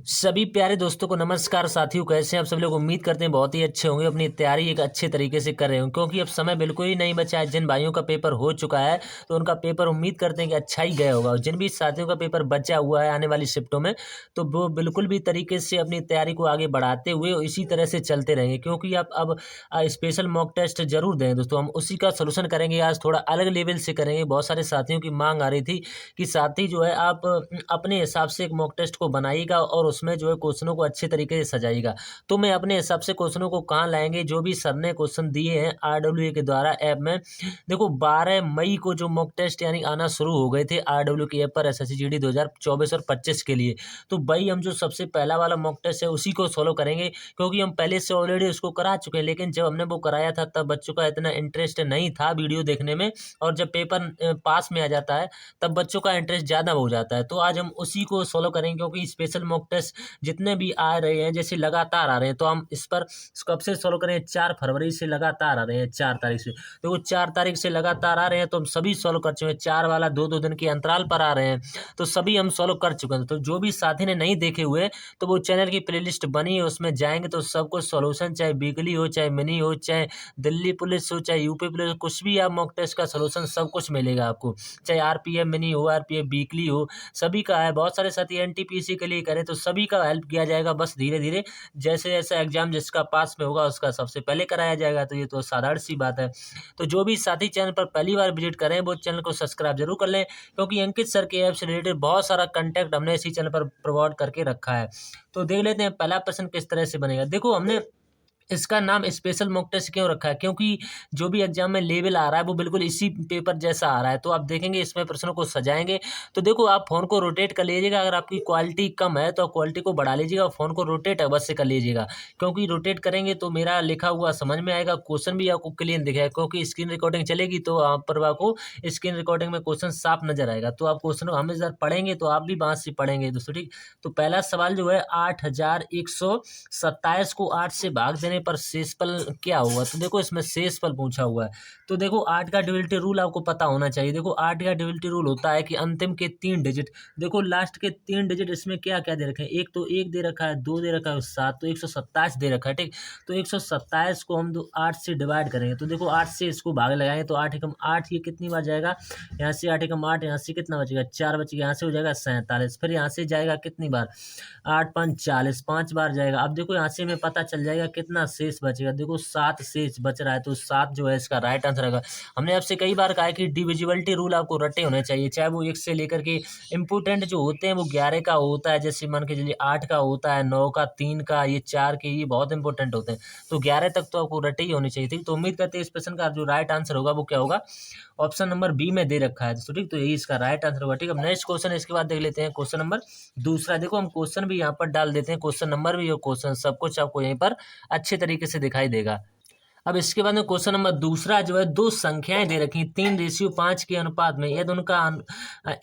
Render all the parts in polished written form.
सभी प्यारे दोस्तों को नमस्कार। साथियों, कैसे हैं आप सब लोग? उम्मीद करते हैं बहुत ही अच्छे होंगे, अपनी तैयारी एक अच्छे तरीके से कर रहे होंगे, क्योंकि अब समय बिल्कुल ही नहीं बचा है। जिन भाइयों का पेपर हो चुका है तो उनका पेपर उम्मीद करते हैं कि अच्छा ही गया होगा, और जिन भी साथियों का पेपर बचा हुआ है आने वाली शिफ्टों में, तो वो बिल्कुल भी तरीके से अपनी तैयारी को आगे बढ़ाते हुए इसी तरह से चलते रहेंगे, क्योंकि आप अब स्पेशल मॉक टेस्ट जरूर दें दोस्तों। हम उसी का सोल्यूशन करेंगे, आज थोड़ा अलग लेवल से करेंगे। बहुत सारे साथियों की मांग आ रही थी कि साथी जो है आप अपने हिसाब से एक मॉक टेस्ट को बनाइएगा और उसमें जो है क्वेश्चनों को अच्छे तरीके से सजाइएगा। तो मैं अपने हिसाब से क्वेश्चनों को कहाँ लाएंगे, जो भी सर ने क्वेश्चन दिए हैं RWA के द्वारा ऐप में। देखो 12 मई को जो मॉक टेस्ट यानी आना शुरू हो गए थे RWA की ऐप पर, SSC GD 2024 और 25 के लिए। तो भाई हम जो सबसे पहला वाला मॉक टेस्ट है उसी को सॉल्व करेंगे, क्योंकि हम पहले से ऑलरेडी उसको करा चुके हैं। लेकिन जब हमने वो कराया था तब बच्चों का इतना इंटरेस्ट नहीं था वीडियो देखने में, और जब पेपर पास में आ जाता है तब बच्चों का इंटरेस्ट ज़्यादा हो जाता है। तो आज हम उसी को सॉल्व करेंगे, क्योंकि स्पेशल मॉक टेस्ट जितने भी आ रहे हैं, जैसे लगातार आ रहे हैं, तो हम इस पर कब से सॉल्व करें? 4 फरवरी से लगातार आ रहे हैं, 4 तारीख से। तो वो 4 तारीख से लगातार आ रहे हैं, तो हम सभी सॉल्व कर चुके हैं। 4 वाला 2-2 दिन के अंतराल पर आ रहे हैं, तो सभी हम सॉल्व कर चुके हैं। तो जो भी साथी ने नहीं देखे हुए, तो वो चैनल की प्लेलिस्ट बनी है, उसमें जाएंगे तो सब कुछ सॉल्यूशन, चाहे वीकली हो, चाहे मिनी हो, चाहे दिल्ली पुलिस हो, चाहे यूपी पुलिस हो, कुछ भी आप मॉक टेस्ट का सॉल्यूशन सब कुछ मिलेगा आपको। चाहे RPF मिनी हो, RPF वीकली हो, सभी का है। बहुत सारे साथी NTPC के लिए करें तो सभी का हेल्प किया जाएगा। बस धीरे धीरे जैसे जैसे एग्जाम जिसका पास में होगा उसका सबसे पहले कराया जाएगा। तो ये तो साधारण सी बात है। तो जो भी साथी चैनल पर पहली बार विजिट करें वो चैनल को सब्सक्राइब जरूर कर लें, क्योंकि अंकित सर के ऐप से रिलेटेड बहुत सारा कंटेंट हमने इसी चैनल पर प्रोवाइड करके रखा है। तो देख लेते हैं पहला प्रश्न किस तरह से बनेगा। देखो हमने इसका नाम स्पेशल मॉक टेस्ट क्यों रखा है, क्योंकि जो भी एग्जाम में लेवल आ रहा है वो बिल्कुल इसी पेपर जैसा आ रहा है। तो आप देखेंगे इसमें प्रश्नों को सजाएंगे। तो देखो आप फोन को रोटेट कर लीजिएगा, अगर आपकी क्वालिटी कम है तो आप क्वालिटी को बढ़ा लीजिएगा, और फोन को रोटेट अवश्य कर लीजिएगा, क्योंकि रोटेट करेंगे तो मेरा लिखा हुआ समझ में आएगा, क्वेश्चन भी आपको क्लियर दिखेगा। क्योंकि स्क्रीन रिकॉर्डिंग चलेगी तो आप पर आपको स्क्रीन रिकॉर्डिंग में क्वेश्चन साफ नजर आएगा। तो आप क्वेश्चन हमेशा पढ़ेंगे तो आप भी बात से पढ़ेंगे दोस्तों, ठीक। तो पहला सवाल जो है 8127 को 8 से भाग देने पर शेषफल क्या होगा। तो देखो इसमें शेषफल पूछा हुआ है। तो देखो 8 का डिविजिबिलिटी रूल आपको पता होना चाहिए। देखो 8 का डिविजिबिलिटी रूल होता है कि अंतिम के 3 डिजिट, देखो लास्ट के 3 डिजिट इसमें क्या क्या दे रखे हैं। एक तो 1 दे रखा है, 2 दे रखा है, 7, तो 127 दे रखा है, ठीक। तो 127 को हम 8 से डिवाइड करेंगे। तो देखो 8 से इसको भाग लगाएंगे तो 8 एकम 8, ये कितनी बार जाएगा? यहाँ से 8 एकम 8, यहाँ से कितना बचेगा? 4 बचेगा। यहाँ से हो जाएगा 47। फिर यहाँ से जाएगा कितनी बार? 8 5 40, 5 बार जाएगा। अब देखो यहाँ से हमें पता चल जाएगा कितना शेष बचेगा। देखो 7 शेष बच रहा है, तो 7 जो है इसका राइट आंसर रहेगा। हमने आपसे कई बार कहा है कि डिविजिबिलिटी रूल आपको रटे होने चाहिए, चाहे वो 1 से लेकर के इंपोर्टेंट जो होते हैं वो 11 का होता है, जैसे मान के चलिए 8 का होता है, 9 का, 3 का, ये 4 के, ये बहुत इंपॉर्टेंट होते हैं। तो 11 तक तो आपको रटे ही होनी चाहिए थी। तो उम्मीद करते हैं इस प्रश्न का जो राइट आंसर होगा वो क्या होगा? ऑप्शन नंबर बी में दे रखा है दोस्तों, ठीक। तो यही इसका राइट आंसर होगा, ठीक। अब नेक्स्ट क्वेश्चन इसके बाद देख लेते हैं, क्वेश्चन नंबर दूसरा। देखो हम क्वेश्चन भी यहाँ पर डाल देते हैं, क्वेश्चन नंबर भी और क्वेश्चन सब कुछ आपको यहीं पर अच्छे तरीके से दिखाई देगा। अब इसके बाद में क्वेश्चन नंबर दूसरा जो है, दो संख्याएं दे रखी 3:5 के अनुपात में, यदि उनका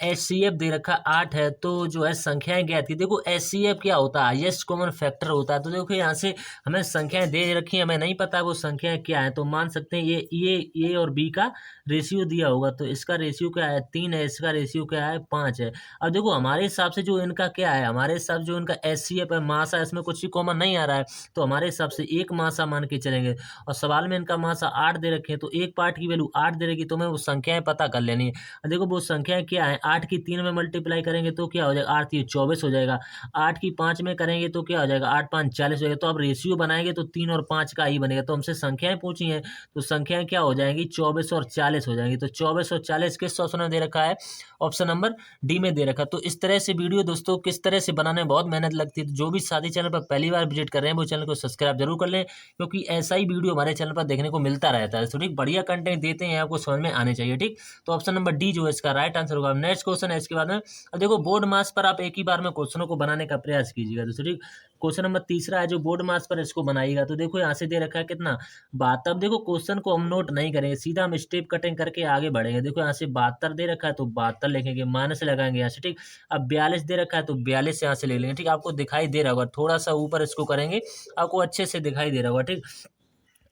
HCF दे रखा 8 है, तो जो है संख्याएं ज्ञात की। देखो HCF क्या होता है? हाईएस्ट कॉमन फैक्टर होता है। तो देखो यहाँ से हमें संख्याएं दे रखी है, हमें नहीं पता वो संख्याएं क्या है, तो मान सकते हैं ये और बी का रेशियो दिया होगा। तो इसका रेशियो क्या है? 3 है, इसका रेशियो क्या है? 5 है। अब देखो हमारे हिसाब से जो इनका क्या है, हमारे हिसाब से जो इनका HCF है, मासा, इसमें कुछ भी कॉमन नहीं आ रहा है, तो हमारे हिसाब से एक मासा मान के चलेंगे। और सवाल में इनका मासा 8 दे रखे हैं, तो एक पार्ट की वैल्यू 8 दे रखी, तो हमें वो संख्याएं पता कर लेनी है। अब देखो वो संख्याएं क्या है, 8 की 3 में मल्टीप्लाई करेंगे तो क्या हो जाएगा? 8 3 24 हो जाएगा। 8 की 5 में करेंगे तो क्या हो जाएगा? 8 5 40 हो जाएगा। तो अब रेशियो बनाएंगे तो 3 और 5 का ही बनेगा। तो हमसे संख्याएं पूछी हैं, तो संख्याएं क्या हो जाएंगी? 24 और 40 हो जाएंगी। तो 24 और 40 किस ऑप्शन में दे रखा है? ऑप्शन नंबर डी में दे रखा। तो इस तरह से वीडियो दोस्तों किस तरह से बनाने में बहुत मेहनत लगती है। तो जो भी साथी चैनल पर पहली बार विजिट कर रहे हैं वो चैनल को सब्सक्राइब जरूर कर लें, क्योंकि ऐसा ही वीडियो हमारे चैनल पर देखने को मिलता रहता है। तो ठीक, बढ़िया कंटेंट देते हैं, आपको समझ में आने चाहिए, ठीक। तो ऑप्शन नंबर डी जो है इसका राइट आंसर होगा। नेक्स्ट क्वेश्चन है इसके बाद में। अब देखो बोर्ड मास पर आप एक ही बार में क्वेश्चनों को बनाने का प्रयास कीजिएगा दोस्तों, ठीक। क्वेश्चन नंबर तीसरा है जो बोर्ड मास पर इसको बनाइएगा। तो देखो यहाँ से दे रखा है कितना? 72। अब देखो क्वेश्चन को हम नोट नहीं करेंगे, सीधा हम स्टेप कटिंग करके आगे बढ़ेंगे। देखो यहाँ से 72 दे रखा है तो 72 लिखेंगे, माइनस लगाएंगे यहाँ से, ठीक। अब 42 दे रखा है तो 42 यहाँ से ले लेंगे, ठीक। आपको दिखाई दे रहा होगा, थोड़ा सा ऊपर इसको करेंगे, आपको अच्छे से दिखाई दे रहा होगा, ठीक।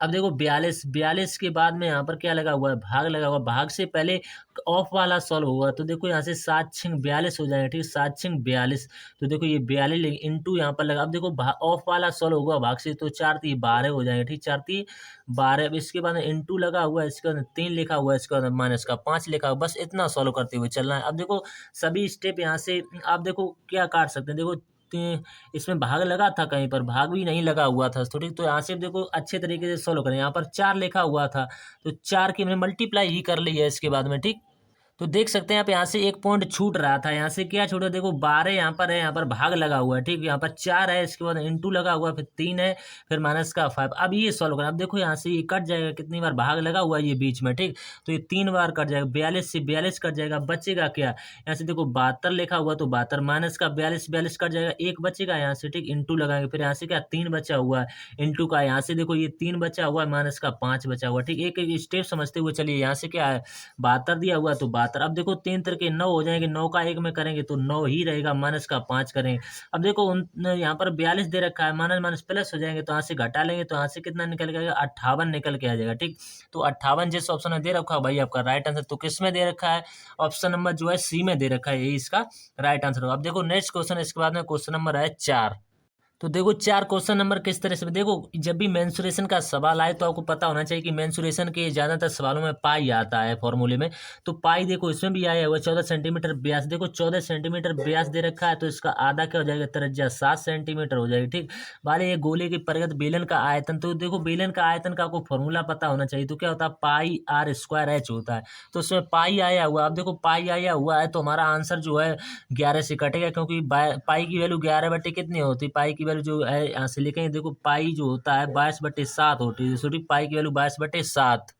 अब देखो 42 42 के बाद में यहाँ पर क्या लगा हुआ है, भाग लगा हुआ है। भाग से पहले ऑफ वाला सॉल्व होगा, तो देखो यहाँ से 7 6 42 हो जाएगा, ठीक है, 7 6 42। तो देखो ये 42 इंटू यहाँ पर लगा। अब देखो ऑफ वाला सॉल्व होगा भाग से, तो 4 3 12 हो जाएगा, ठीक, 4 3 12। अब इसके बाद इंटू लगा हुआ है, इसके बाद 3 लिखा हुआ है, इसके बाद माइनस का 5 लिखा हुआ है। बस इतना सॉल्व करते हुए चलना है। अब देखो सभी स्टेप यहाँ से आप देखो क्या काट सकते हैं। देखो इसमें भाग लगा था, कहीं पर भाग भी नहीं लगा हुआ था, तो ठीक, तो यहाँ से देखो अच्छे तरीके से सोल्व करें। यहाँ पर 4 लिखा हुआ था, तो 4 की मैंने मल्टीप्लाई ही कर ली है इसके बाद में, ठीक। तो देख सकते हैं आप यहाँ से एक पॉइंट छूट रहा था, यहाँ से क्या छूटा, देखो 12 यहाँ पर है, यहाँ पर भाग लगा हुआ है, ठीक, यहाँ पर 4 है, इसके बाद इंटू लगा हुआ है, फिर 3 है, फिर माइनस का 5। अब ये सॉल्व करना। अब देखो यहाँ से ये कट जाएगा, कितनी बार भाग लगा हुआ है ये बीच में, ठीक, तो ये 3 बार कट जाएगा, 42 से 42 कट जाएगा, बचेगा क्या, यहाँ से देखो 72 लिखा हुआ, तो 72 माइनस का 42 42 कट जाएगा, एक बचेगा यहाँ से, ठीक, इंटू लगाएंगे, फिर यहाँ से क्या 3 बचा हुआ है, इंटू का यहाँ से देखो ये 3 बचा हुआ है, माइनस का 5 बचा हुआ है, ठीक। एक एक स्टेप समझते हुए चलिए। यहाँ से क्या है 72 दिया हुआ है, तो 72। अब देखो 3 के 9 हो जाएंगे, 9 का 1 में करेंगे तो 9 ही रहेगा, माइनस का 5 करेंगे। अब देखो यहाँ पर 42 दे रखा है, माइनस माइनस प्लस हो जाएंगे, तो यहाँ से घटा लेंगे, तो यहाँ से कितना निकल के आएगा, 58 निकल के आ जाएगा, ठीक। तो 58 जिस ऑप्शन में दे रखा है भाई आपका राइट आंसर। तो किस में दे रखा है, ऑप्शन नंबर जो है सी में दे रखा है, यही इसका राइट आंसर होगा। अब देखो नेक्स्ट क्वेश्चन, इसके बाद में क्वेश्चन नंबर है 4। तो देखो 4 क्वेश्चन नंबर किस तरह से, देखो जब भी मेंसुरेशन का सवाल आए तो आपको पता होना चाहिए कि मेंसुरेशन के ज्यादातर सवालों में पाई आता है फॉर्मूले में। तो पाई देखो इसमें भी आया हुआ 14 सेंटीमीटर व्यास। देखो 14 सेंटीमीटर व्यास दे रखा है, तो इसका आधा क्या हो जाएगा, त्रिज्या 7 सेंटीमीटर हो जाएगी, ठीक। वाले ये गोले की परिगत बेलन का आयतन, तो देखो बेलन का आयतन का आपको फॉर्मूला पता होना चाहिए, तो क्या होता है पाई आर स्क्वायर एच होता है। तो उसमें पाई आया हुआ, अब देखो पाई आया हुआ है, तो हमारा आंसर जो है 11 से कटेगा, क्योंकि पाई की वैल्यू 11 बटे कितनी होती है, पाई की वैल्यू जो है यहाँ से लिखेंगे, देखो पाई जो होता है 22/7 होती है, सॉरी पाई की वैल्यू 22/7।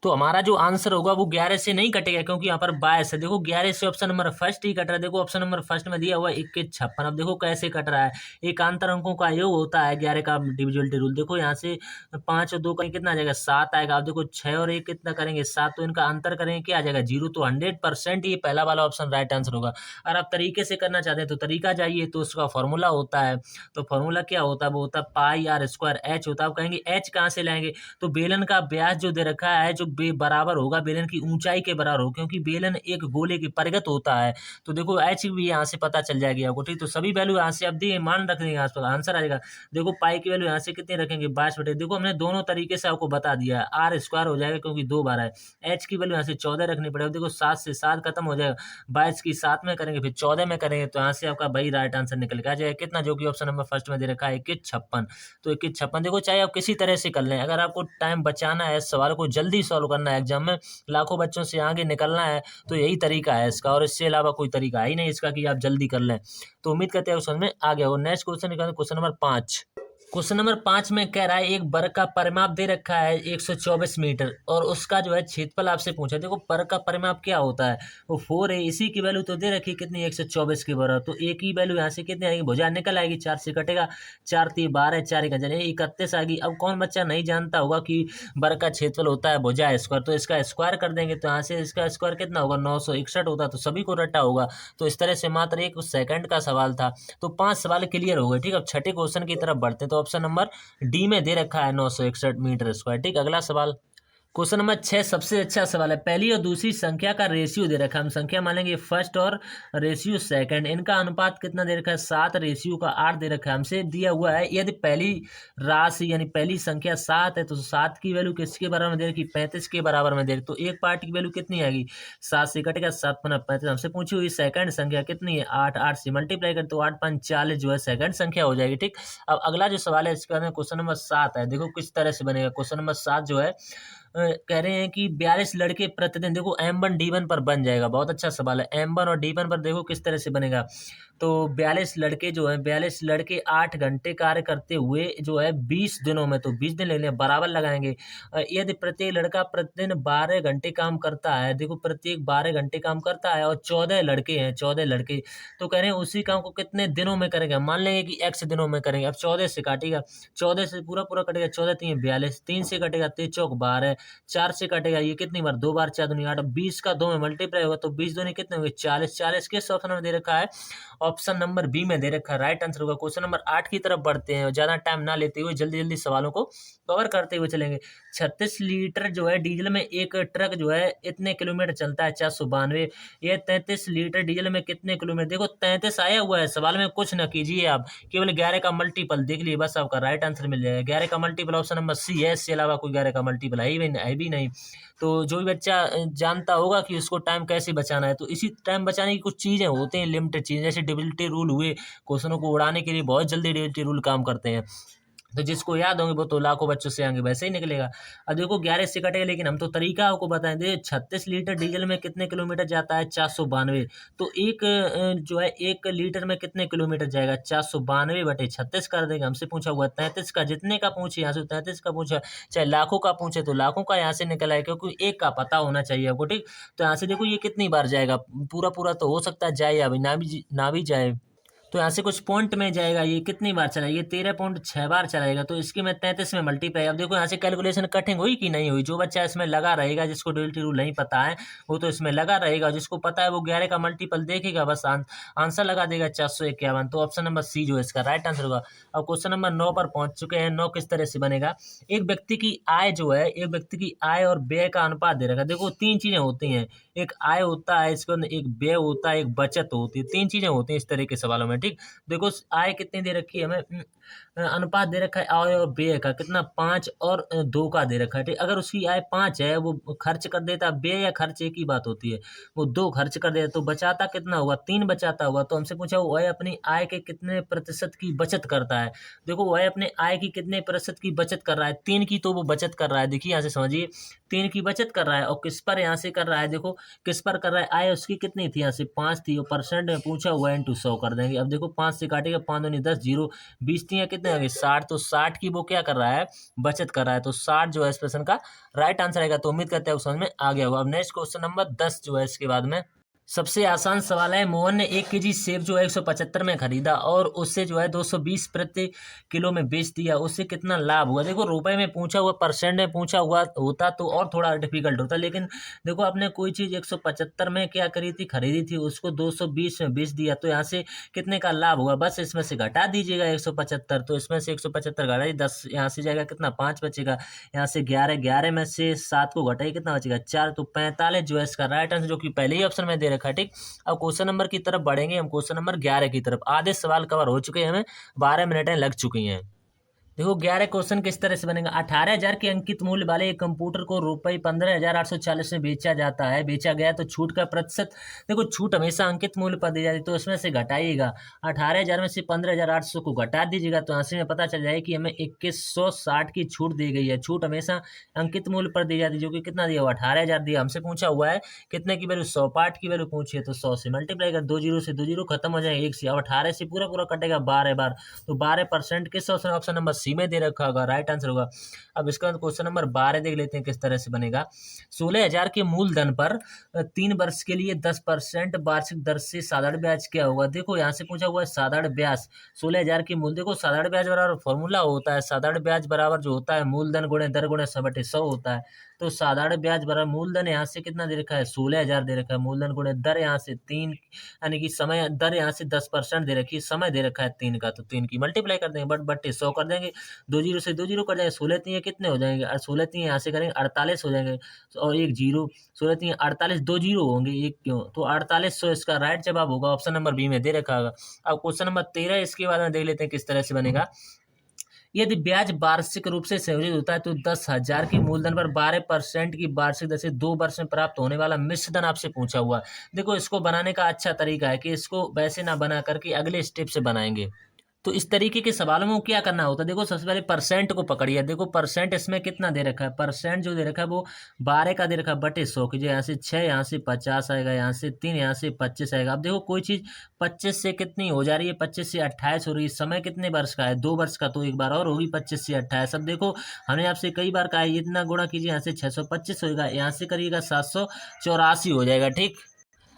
तो हमारा जो आंसर होगा वो 11 से नहीं कटेगा, क्योंकि यहाँ पर 22 है। देखो 11 से ऑप्शन नंबर फर्स्ट ही कट रहा है। देखो ऑप्शन नंबर फर्स्ट में दिया हुआ है 21 56। अब देखो कैसे कट रहा है, एकांतर अंकों का योग होता है 11 का डिविजिबिलिटी रूल। देखो यहाँ से 5 और 2 करेंगे कितना आ जाएगा, 7 आएगा। अब देखो 6 और 1 कितना करेंगे, 7, तो इनका अंतर करेंगे क्या आ जाएगा, 0। तो 100% ये पहला वाला ऑप्शन राइट आंसर होगा। अगर आप तरीके से करना चाहते हैं तो तरीका चाहिए, तो उसका फॉर्मूला होता है। तो फॉर्मूला क्या होता है, वो होता है पाई आर स्क्वायर एच होता है। आप कहेंगे एच कहाँ से लाएंगे, तो बेलन का व्यास जो दे रखा है जो बराबर होगा बेलन की ऊंचाई के बराबर हो, क्योंकि बेलन एक गोले की परिगत होता है। तो देखो एच भी यहाँ से पता चल जाएगी आपको, ठीक। तो सभी वैल्यू यहाँ से आप दिए मान रख देंगे, आंसर आएगा। देखो पाई की वैल्यू यहाँ से कितनी रखेंगे, 22 देखो हमने दोनों तरीके से आपको बता दिया है। आर स्क्वायर हो जाएगा क्योंकि 2 बार है। एच की वैल्यू यहाँ से 14 रखनी पड़ेगी। देखो 7 से 7 खत्म हो जाएगा, 22 की 7 में करेंगे, फिर 14 में करेंगे, तो यहाँ से आपका वही राइट आंसर निकल के आ जाएगा कितना, जो कि ऑप्शन नंबर फर्स्ट में दे रखा है 21 56। तो 21 56 देखो चाहे आप किसी तरह से कर लें, अगर आपको टाइम बचाना है, सवाल को जल्दी सॉल्व करना है, एग्जाम में लाखों बच्चों से आगे निकलना है, तो यही तरीका है इसका, और इससे अलावा कोई तरीका है ही नहीं इसका कि आप जल्दी कर लें। तो उम्मीद करते हैं समझ में आ गया हो। नेक्स्ट क्वेश्चन निकालें, क्वेश्चन नंबर 5। क्वेश्चन नंबर 5 में कह रहा है एक वर्ग का परिमाप दे रखा है 124 मीटर, और उसका जो है क्षेत्रफल आपसे पूछा। देखो वर्ग का परिमाप क्या होता है, वो 4 है, इसी की वैल्यू तो दे रखी कितनी 124 के बराबर। तो एक ही वैल्यू यहाँ से कितनी आएगी, भुजा निकल आएगी, 4 से कटेगा, 4 3 12, 4 1 31 आएगी। अब कौन बच्चा नहीं जानता होगा कि वर्ग का क्षेत्रफल होता है भुजा स्क्वायर, तो इसका स्क्वायर कर देंगे, तो यहाँ से इसका स्क्वायर कितना होगा 961 होता, तो सभी को रटा होगा। तो इस तरह से मात्र 1 सेकंड का सवाल था, तो 5 सवाल क्लियर हो गए, ठीक। अब छठे क्वेश्चन की तरफ बढ़ते हैं। तो ऑप्शन नंबर डी में दे रखा है 961 मीटर स्क्वायर, ठीक। अगला सवाल क्वेश्चन नंबर 6 सबसे अच्छा सवाल है। पहली और दूसरी संख्या का रेशियो दे रखा है, हम संख्या मानेंगे फर्स्ट और रेशियो सेकंड, इनका अनुपात कितना दे रखा है 7 रेशियो का 8 दे रखा है। हमसे दिया हुआ है यदि पहली राशि यानी पहली संख्या 7 है, तो 7 की वैल्यू किसके बराबर में दे रखी, 35 के बराबर में दे रखी। तो एक पार्ट की वैल्यू कितनी आएगी, 7 से कटेगा, 7 5 35। हमसे पूछी हुई सेकंड संख्या कितनी है 8, 8 से मल्टीप्लाई कर, तो 8 5 40 जो है सेकंड संख्या हो जाएगी, ठीक। अब अगला जो सवाल है इसके बाद में क्वेश्चन नंबर 7 है। देखो किस तरह से बनेगा क्वेश्चन नंबर 7 जो है, कह रहे हैं कि 42 लड़के प्रतिदिन, देखो M1 D1 पर बन जाएगा, बहुत अच्छा सवाल है। M1 और D1 पर देखो किस तरह से बनेगा। तो 42 लड़के जो है 42 लड़के 8 घंटे कार्य करते हुए जो है 20 दिनों में, तो 20 दिन ले लें, बराबर लगाएंगे। यदि प्रत्येक लड़का प्रतिदिन 12 घंटे काम करता है, देखो प्रत्येक 12 घंटे काम करता है और 14 लड़के हैं, 14 लड़के, तो कह रहे हैं उसी काम को कितने दिनों में करेंगे। मान लेंगे कि x दिनों में करेंगे। अब 14 से काटेगा, 14 से पूरा पूरा कटेगा, 14 3 42, 3 से कटेगा 3 चौक 12, 4 से कटेगा, ये कितनी बार 2 बार 4 दूनी 8, 20 का 2 में मल्टीप्लाई होगा, तो 20 दूनी कितने हुए 40, 40 किस ऑप्शन में दे रखा है, ऑप्शन नंबर बी में दे रखा है राइट आंसर होगा। क्वेश्चन नंबर 8 की तरफ बढ़ते हैं और ज़्यादा टाइम ना लेते हुए जल्दी जल्दी सवालों को कवर करते हुए चलेंगे। 36 लीटर जो है डीजल में एक ट्रक जो है इतने किलोमीटर चलता है 492। ये 33 लीटर डीजल में कितने किलोमीटर, देखो 33 आया हुआ है सवाल में, कुछ ना कीजिए आप, केवल 11 का मल्टीपल देख लिए बस आपका राइट आंसर मिल जाएगा। 11 का मल्टीपल ऑप्शन नंबर सी है, इसके अलावा कोई 11 का मल्टीपल है भी नहीं। तो जो भी बच्चा जानता होगा कि उसको टाइम कैसे बचाना है, तो इसी टाइम बचाने की कुछ चीज़ें होती हैं, लिमिटेड चीज़ें, जैसे डिबिलिटी रूल हुए, क्वेश्चनों को उड़ाने के लिए बहुत जल्दी डिबिलिटी रूल काम करते हैं। तो जिसको याद होंगे वो तो लाखों बच्चों से आएंगे वैसे ही निकलेगा। अब देखो 11 से कटेगा, लेकिन हम तो तरीका आपको बताएं दे। 36 लीटर डीजल में कितने किलोमीटर जाता है 492। तो एक जो है 1 लीटर में कितने किलोमीटर जाएगा 492 बटे 36 कर देगा। हमसे पूछा हुआ 33 का, जितने का पूछे यहाँ से 33 का पूछा, चाहे लाखों का पूछे तो लाखों का यहाँ से निकल आए, क्योंकि एक का पता होना चाहिए आपको, ठीक। तो यहाँ से देखो ये कितनी बार जाएगा, पूरा पूरा तो हो सकता है जाए या ना भी जाए। तो यहाँ से कुछ पॉइंट में जाएगा, ये कितनी बार चला, ये 13.6 बार चलाएगा। तो इसकी मैं 33 में मल्टीप्लाई, अब देखो यहाँ से कैलकुलेशन कटिंग हुई कि नहीं हुई। जो बच्चा इसमें लगा रहेगा, जिसको ड्यूलिटी रूल नहीं पता है वो तो इसमें लगा रहेगा, जिसको पता है वो 11 का मल्टीपल देखेगा, बस आंसर लगा देगा 451। तो ऑप्शन नंबर सी जो है इसका राइट आंसर होगा। अब क्वेश्चन नंबर 9 पर पहुंच चुके हैं। 9 किस तरह से बनेगा, एक व्यक्ति की आय जो है, एक व्यक्ति की आय और व्यय का अनुपात दे रखा है। देखो 3 चीजें होती हैं, एक आय होता है, इसके अंदर एक व्यय होता है, एक बचत होती है, 3 चीजें होती हैं इस तरह के सवालों में, ठीक। देखो आय कितनी दे रखी है हमें, अनुपात दे रखा है आय और व्यय का, कितना 5 और 2 का दे रखा है, ठीक। अगर उसकी आय 5 है, वो खर्च कर देता, व्यय या खर्च एक ही बात होती है, वो 2 खर्च कर देता, तो बचाता कितना होगा, 3 बचाता होगा। तो हमसे पूछा वह अपनी आय के कितने प्रतिशत की बचत करता है। देखो वह अपने आय की कितने प्रतिशत की बचत कर रहा है, 3 की तो वो बचत कर रहा है। देखिए यहाँ से समझिए, 3 की बचत कर रहा है, और किस पर यहाँ से कर रहा है, देखो किस पर कर रहा है, आय उसकी कितनी थी, यहाँ से 5 थी, और परसेंट में पूछा हुआ है, इंटू 100 कर देंगे। अब देखो 5 से काटेगा, 5 दूनी 10, 0 20 थी, कितने आ गए 60। तो 60 की वो क्या कर रहा है, बचत कर रहा है। तो 60 जो है इस प्रश्न का राइट आंसर आएगा। तो उम्मीद करते हैं समझ में आ गया होगा। अब नेक्स्ट क्वेश्चन नंबर 10 जो है इसके बाद में सबसे आसान सवाल है। मोहन ने 1 केजी सेब जो है 175 में खरीदा और उससे जो है 220 प्रति किलो में बेच दिया, उससे कितना लाभ हुआ। देखो रुपए में पूछा हुआ, परसेंट में पूछा हुआ होता तो और थोड़ा डिफिकल्ट होता, लेकिन देखो आपने कोई चीज़ 175 में क्या करी थी, खरीदी थी, उसको 220 में बेच दिया, तो यहाँ से कितने का लाभ हुआ, बस इसमें से घटा दीजिएगा 175। तो इसमें से 175 घटा दी, 10 यहाँ से जाएगा, कितना 5 बचेगा, यहाँ से 11, 11 में से 7 को घटाइए, कितना बचेगा 4। तो 45 जो है इसका राइट आंसर, जो कि पहले ही ऑप्शन में दे रखा है, ठीक। अब क्वेश्चन नंबर की तरफ बढ़ेंगे हम, क्वेश्चन नंबर 11 की तरफ। आधे सवाल कवर हो चुके हैं, हमें 12 मिनटें लग चुकी हैं। देखो 11 क्वेश्चन किस तरह से बनेगा। 18,000 के अंकित मूल्य वाले एक कंप्यूटर को रुपये 15,840 में बेचा जाता है, बेचा गया, तो छूट का प्रतिशत, देखो छूट हमेशा अंकित मूल्य पर दी जाती है, तो इसमें से घटाइएगा 18,000 में से 15,800 को घटा दीजिएगा, तो यहाँ से में पता चल जाएगा कि हमें 2160 की छूट दी गई है। छूट हमेशा अंकित मूल्य पर दी जाती है, जो कि कितना दिया हुआ 18,000 दिया। हमसे पूछा हुआ है कितने की वैल्यू, 100 पार्ट की वैल्यू पूछी है, तो 100 से मल्टीप्लाई कर, 2 जीरो से 2 जीरो खत्म हो जाएगा, 1 से। अब 18 से पूरा पूरा कटेगा 12 बार, तो 12% किस ऑप्शन नंबर सी में दे रखा होगा, राइट आंसर होगा। अब इसका क्वेश्चन नंबर 12 देख लेते हैं किस तरह से बनेगा। 16,000 के मूलधन पर 3 वर्ष के लिए 10% वार्षिक दर से साधारण ब्याज क्या होगा। देखो यहाँ से पूछा हुआ है साधारण ब्याज, 16,000 की मूल, देखो साधारण ब्याज बराबर फॉर्मूला होता है, साधारण ब्याज बराबर जो होता है मूलधन गुणे दर गुणे 100/100 होता है। तो साधारण ब्याज बराबर मूलधन यहाँ से कितना दे रखा है 16,000 दे रखा है, मूलधन गुणे दर यहाँ से 3, यानी कि समय, दर यहाँ से 10% दे रखी है, समय दे रखा है 3 का, तो 3 की मल्टीप्लाई कर देंगे, बट्टे 100 कर देंगे, 2 जीरो से 2 जीरो कर जाएंगे, 16 तीन कितने हो जाएंगे, 16 तीन यहाँ से करेंगे 48 हो जाएंगे, और 1 जीरो, 16 तीन 48, 2 जीरो होंगे, 1 क्यों, तो 4800 इसका राइट जवाब होगा, ऑप्शन नंबर बी में दे रखा होगा। अब क्वेश्चन नंबर 13 इसके बाद में देख लेते हैं किस तरह से बनेगा। यदि ब्याज वार्षिक रूप से संयोजित होता है तो 10,000 की मूलधन पर 12% की वार्षिक दर से 2 वर्ष में प्राप्त होने वाला मिश्र धन आपसे पूछा हुआ है। देखो इसको बनाने का अच्छा तरीका है कि इसको वैसे ना बना करके अगले स्टेप से बनाएंगे। तो इस तरीके के सवालों में क्या करना होता है, देखो सबसे पहले परसेंट को पकड़िए। देखो परसेंट इसमें कितना दे रखा है, परसेंट जो दे रखा है वो 12 का दे रखा है, बटे 100 कीजिए, यहाँ से 6, यहाँ से 50 आएगा, यहाँ से 3, यहाँ से 25 आएगा। अब देखो कोई चीज़ 25 से कितनी हो जा रही है, 25 से 28 हो रही है। समय कितने वर्ष का है, 2 वर्ष का, तो एक बार और होगी 25 से 28। अब देखो हमने आपसे कई बार कहा है इतना गुणा कीजिए, यहाँ से 625 होगा, यहाँ से करिएगा 784 हो जाएगा, ठीक।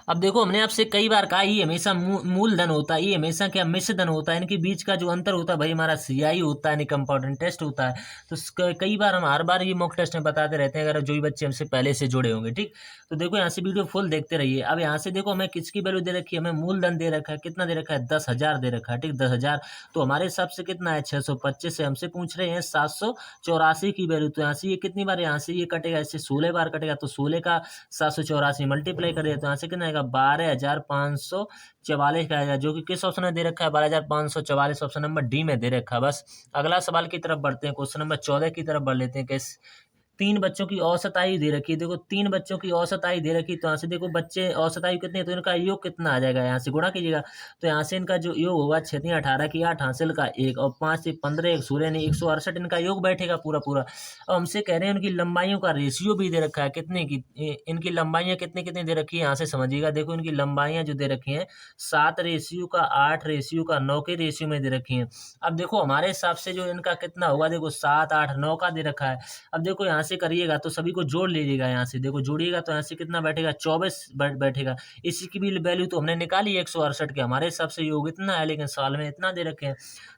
अब देखो हमने आपसे कई बार कहा ये हमेशा मूलधन होता है, ये हमेशा क्या मिश्र धन होता है, इनके बीच का जो अंतर होता है भाई हमारा सीआई होता है, इनका इंपॉर्टेंट टेस्ट होता है। तो कई बार हम हर बार ये मॉक टेस्ट में बताते रहते हैं, अगर जो भी बच्चे हमसे पहले से जुड़े होंगे। ठीक, तो देखो यहाँ से वीडियो फुल देखते रहिए। अब यहाँ से देखो हमें किसकी वैल्यू दे रखी है, हमें मूलधन दे रखा है, कितना दे रखा है 10,000 दे रखा है। ठीक, 10,000 तो हमारे हिसाब से कितना है 625 से हमसे पूछ रहे हैं 784 की वैल्यू। तो यहाँ से ये कितनी बार यहाँ से ये कटेगा, इससे 16 बार कटेगा, तो 16 का 784 मल्टीप्लाई करें तो यहाँ से कितना आएगा 12,544 का आएगा, जो कि किस ऑप्शन में दे रखा है 12,544 ऑप्शन नंबर डी में दे रखा है। बस अगला सवाल की तरफ बढ़ते हैं, क्वेश्चन नंबर 14 की तरफ बढ़ लेते हैं। कैसे तीन बच्चों की औसत आयु दे रखी है, देखो तीन बच्चों की औसत आयु दे रखी है, तो यहाँ से देखो बच्चे औसत आयु कितनी है, तो इनका योग कितना आ जाएगा, यहाँ से गुणा कीजिएगा। तो यहाँ से इनका जो योग होगा 6 × 18 की 8 हासिल का 1 और 5 से 15 1 सूर्य ने 168 इनका योग बैठेगा पूरा पूरा। अब हमसे कह रहे हैं उनकी लंबाइयों का रेशियो भी दे रखा है, कितने की इनकी लंबाइयाँ कितनी कितनी दे रखी है, यहाँ से समझिएगा। देखो इनकी लंबाइयाँ जो दे रखी हैं 7 रेशियो का 8 रेशियो का 9 के रेशियो में दे रखी हैं। अब देखो हमारे हिसाब से जो इनका कितना होगा, देखो 7 8 9 का दे रखा है। अब देखो यहाँ से करिएगा तो सभी को जोड़ लीजिएगा, यहाँ से देखो जोड़िएगा तो यहाँ से कितना बैठेगा 24 बैठेगा। इसी की भी वैल्यू तो हमने निकाली 168 के, हमारे हिसाब से योग इतना है लेकिन साल में इतना दे रखे हैं।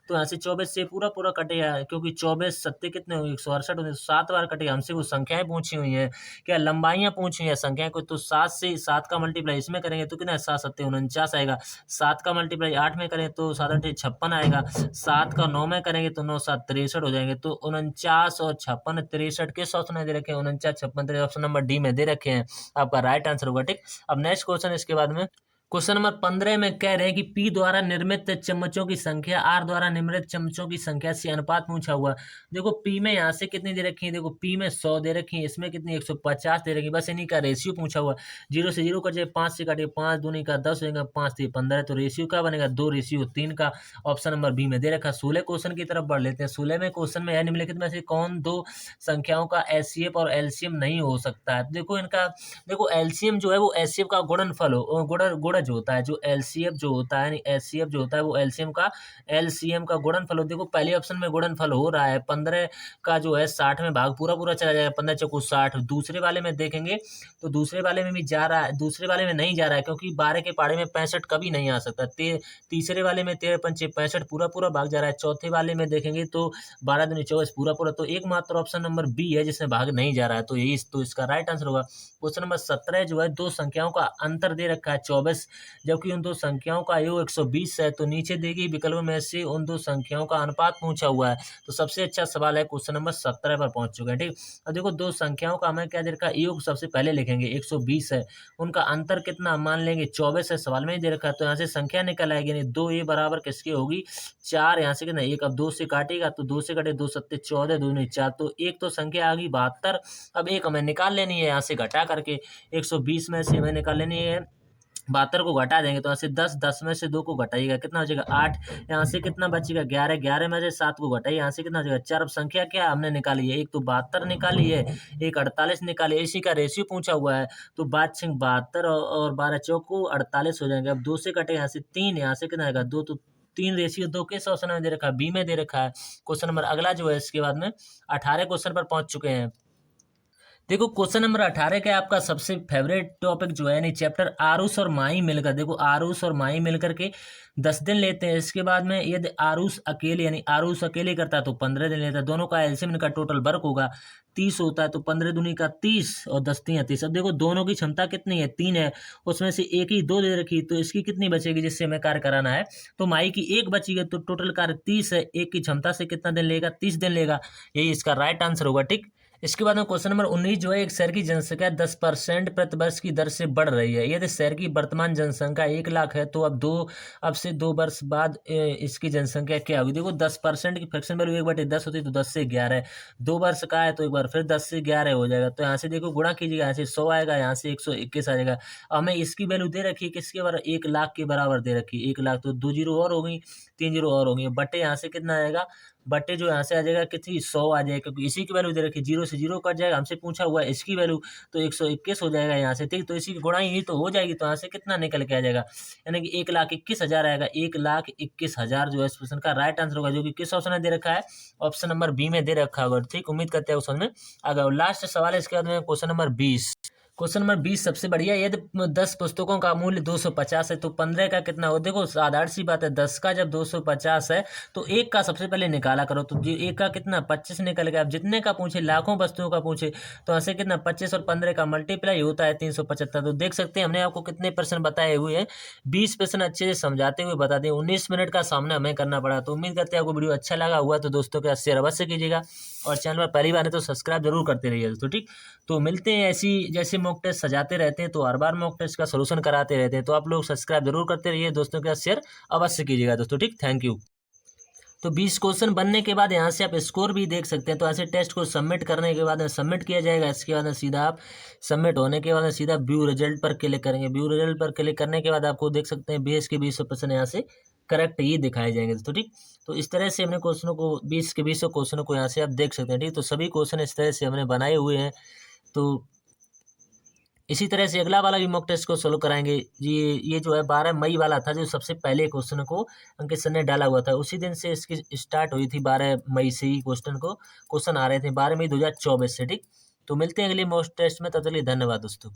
तो यहाँ से 24 से पूरा पूरा कटेगा, क्योंकि 24 सत्ते कितने हुए 168 होते, 7 बार कटेगा। हमसे वो संख्याएं पूछी हुई हैं, क्या लंबाइयाँ पूछी हुई हैं संख्याएं को, तो 7 से 7 का मल्टीप्लाई इसमें करेंगे तो कितना है 7 सत्ते 49 आएगा। 7 का मल्टीप्लाई 8 में करें तो 7 8 56 आएगा। 7 का 9 में करेंगे तो 9 7 63 हो जाएंगे। तो 49 और 56 63 किस ऑप्शन में दे रखे हैं 49 56 63 ऑप्शन नंबर डी में दे रखे हैं, आपका राइट आंसर होगा। ठीक, अब नेक्स्ट क्वेश्चन इसके बाद में क्वेश्चन नंबर 15 में कह रहे हैं कि P द्वारा निर्मित चम्मचों की संख्या R द्वारा निर्मित चम्मचों की संख्या से अनुपात पूछा हुआ। देखो P में यहाँ से कितनी दे रखी है, देखो P में 100 दे रखी है, इसमें कितनी 150 दे रखी, बस इन्हीं का रेशियो पूछा हुआ। 0 से 0 कटे 5 से काटे 5 दूनी का 10 होगा, 5 से 15, तो रेशियो क्या बनेगा 2:3 का, ऑप्शन नंबर बी में दे रखा। 16 क्वेश्चन की तरफ बढ़ लेते हैं। 16 में क्वेश्चन में है निम्नलिखित में से कौन दो संख्याओं का एचसीएफ और एलसीएम नहीं हो सकता है। देखो इनका देखो एलसीएम जो है वो एचसीएफ का गुणनफल हो गुणज होता है, जो एलसीएफ जो होता है एचसीएफ जो होता है वो एलसीएम का गुणनफल हो। देखो पहले ऑप्शन में गुणनफल हो रहा है 15 का जो है 60 में भाग पूरा पूरा चला जाएगा, 15 चौको 60। दूसरे वाले में देखेंगे तो दूसरे वाले में भी जा रहा है, दूसरे वाले में नहीं जा रहा है, क्योंकि 12 के पाड़े में 65 कभी नहीं आ सकता। तीसरे वाले में 13 पंचे 65 पूरा पूरा भाग जा रहा है। चौथे वाले में देखेंगे तो 12 दूनी 24 पूरा पूरा, तो एकमात्र ऑप्शन नंबर बी है जिसमें भाग नहीं जा रहा है, तो यही तो इसका राइट आंसर होगा। क्वेश्चन नंबर 17 जो है दो संख्याओं का अंतर दे रखा है 24, जबकि उन दो संख्याओं का योग 120 है, तो नीचे दी गई विकल्प में से उन दो संख्याओं का अनुपात पूछा हुआ है। तो सबसे अच्छा सवाल है क्वेश्चन नंबर 17 पर पहुंच चुके हैं। ठीक, अब देखो दो संख्याओं का हमें क्या दे रखा है, योग सबसे पहले लिखेंगे 120 है, उनका अंतर कितना मान लेंगे 24 है, सवाल में ही दे रखा है, तो यहाँ से संख्या निकल आएगी, नहीं 2 ये बराबर किसकी होगी 4, यहाँ से कितना 1, अब 2 से काटेगा तो 2 से कटे 2 सत्ते 14 2 4, तो एक तो संख्या आ गई 72। अब एक हमें निकाल लेनी है यहाँ से घटा करके, 120 में से हमें निकाल लेनी है 72 को घटा देंगे तो यहाँ से 10 में से 2 को घटाइएगा कितना हो जाएगा 8, यहाँ से कितना बचेगा 11 में से 7 को घटाइए, यहाँ से कितना हो जाएगा 4। अब संख्या क्या हमने निकाली है, एक तो 72 निकाली है, एक 48 निकाली है, इसी का रेशियो पूछा हुआ है। तो 72 और 12 चौको 48 हो जाएंगे। अब 2 से कटे यहाँ से 3, यहाँ से कितना आएगा 2, तो 3 रेशियो 2 किस ऑप्शन में दे रखा है, बी में दे रखा है। क्वेश्चन नंबर अगला जो है इसके बाद में 18 क्वेश्चन पर पहुंच चुके हैं। देखो क्वेश्चन नंबर 18 का आपका सबसे फेवरेट टॉपिक जो है यानी चैप्टर आरुष और माही मिलकर, देखो आरुष और माही मिलकर के 10 दिन लेते हैं। इसके बाद में यदि आरुष अकेले यानी आरुष अकेले करता है तो 15 दिन लेता है। दोनों का एलसीएम इनका टोटल वर्क होगा 30 होता है, तो 15 दूनी का 30 और 10 3 30। अब देखो दोनों की क्षमता कितनी है 3 है, उसमें से एक ही 2 दे रखी, तो इसकी कितनी बचेगी जिससे हमें कार्य कराना है, तो माही की 1 बचेगी, तो टोटल कार्य 30 है, एक की क्षमता से कितना दिन लेगा 30 दिन लेगा, यही इसका राइट आंसर होगा। ठीक, इसके बाद में क्वेश्चन नंबर 19 जो है एक शहर की जनसंख्या 10% प्रति वर्ष की दर से बढ़ रही है। यदि शहर की वर्तमान जनसंख्या 1 लाख है तो अब से 2 वर्ष बाद इसकी जनसंख्या क्या होगी। देखो 10% की फ्रैक्शन वैल्यू 1/10 होती है, तो 10 से 11 2 वर्ष का है तो एक बार फिर 10 से 11 हो जाएगा। तो यहाँ से देखो गुणा कीजिएगा, यहाँ से 100 आएगा, यहाँ से 121 आ जाएगा। हमें इसकी वैल्यू दे रखी है किसके बराबर 1 लाख के बराबर दे रखी है 1 लाख, तो 2 जीरो और हो गई 3 जीरो और हो गई, बटे यहाँ से कितना आएगा बटे जो यहाँ से आ जाएगा कितनी 100 आ जाएगा, क्योंकि इसी की वैल्यू दे रखी 0 से 0 कट जाएगा, हमसे पूछा हुआ है इसकी वैल्यू, तो 121 हो जाएगा यहाँ से। ठीक, तो इसी की गुणा ही तो हो जाएगी, तो यहाँ से कितना निकल के आ जाएगा यानी कि 1,21,000 आएगा। 1,21,000 जो है इस क्वेश्चन का राइट आंसर होगा, जो कि किस ऑप्शन में दे रखा है ऑप्शन नंबर बी में दे रखा होगा। ठीक, उम्मीद करते हैं समझ में आ गया। लास्ट सवाल है इसके बाद में क्वेश्चन नंबर 20। क्वेश्चन नंबर 20 सबसे बढ़िया। यदि 10 पुस्तकों का मूल्य 250 है तो 15 का कितना हो। देखो साधारण सी बात है, 10 का जब 250 है तो एक का सबसे पहले निकाला करो, तो जो एक का कितना 25 निकल गया। अब जितने का पूछे, लाखों वस्तुओं का पूछे तो ऐसे कितना 25 और 15 का मल्टीप्लाई होता है 375। तो देख सकते हैं हमने आपको कितने प्रश्न बताए हुए हैं, 20 प्रश्न अच्छे से समझाते हुए बता दें। 19 मिनट का सामना हमें करना पड़ा। तो उम्मीद करते हैं आपको वीडियो अच्छा लगा हुआ, तो दोस्तों के साथ शेयर अवश्य कीजिएगा और चैनल पर पहली बार है तो सब्सक्राइब जरूर करते रहिए दोस्तों, ठीक। तो मिलते हैं ऐसी, जैसे मॉक टेस्ट सजाते रहते हैं तो हर बार मॉक टेस्ट का सोल्यूशन कराते रहते हैं, तो आप लोग सब्सक्राइब जरूर करते रहिए, दोस्तों के साथ शेयर अवश्य कीजिएगा दोस्तों, ठीक। Thank you. तो 20 क्वेश्चन बनने के बाद यहाँ से आप स्कोर भी देख सकते हैं। तो ऐसे टेस्ट को सबमिट करने के बाद सबमिट किया जाएगा। इसके बाद सीधा आप सबमिट होने के बाद सीधा व्यू रिजल्ट पर क्लिक करेंगे। व्यू रिजल्ट पर क्लिक करने के बाद आपको देख सकते हैं 20 के 20 प्रश्न यहाँ से करेक्ट ही दिखाए जाएंगे दोस्तों, ठीक। तो इस तरह से हमने क्वेश्चनों को 20 के 20 क्वेश्चनों को यहाँ से आप देख सकते हैं, ठीक। तो सभी क्वेश्चन इस तरह से हमने बनाए हुए हैं। तो इसी तरह से अगला वाला भी मॉक टेस्ट को सोल्व कराएंगे जी। ये जो है 12 मई वाला था, जो सबसे पहले क्वेश्चन को अंकित सर ने डाला हुआ था, उसी दिन से इसकी स्टार्ट हुई थी। 12 मई से ही क्वेश्चन आ रहे थे, 12 मई 2024 से, ठीक। तो मिलते हैं अगले मॉक टेस्ट में, तब तक के लिए धन्यवाद दोस्तों।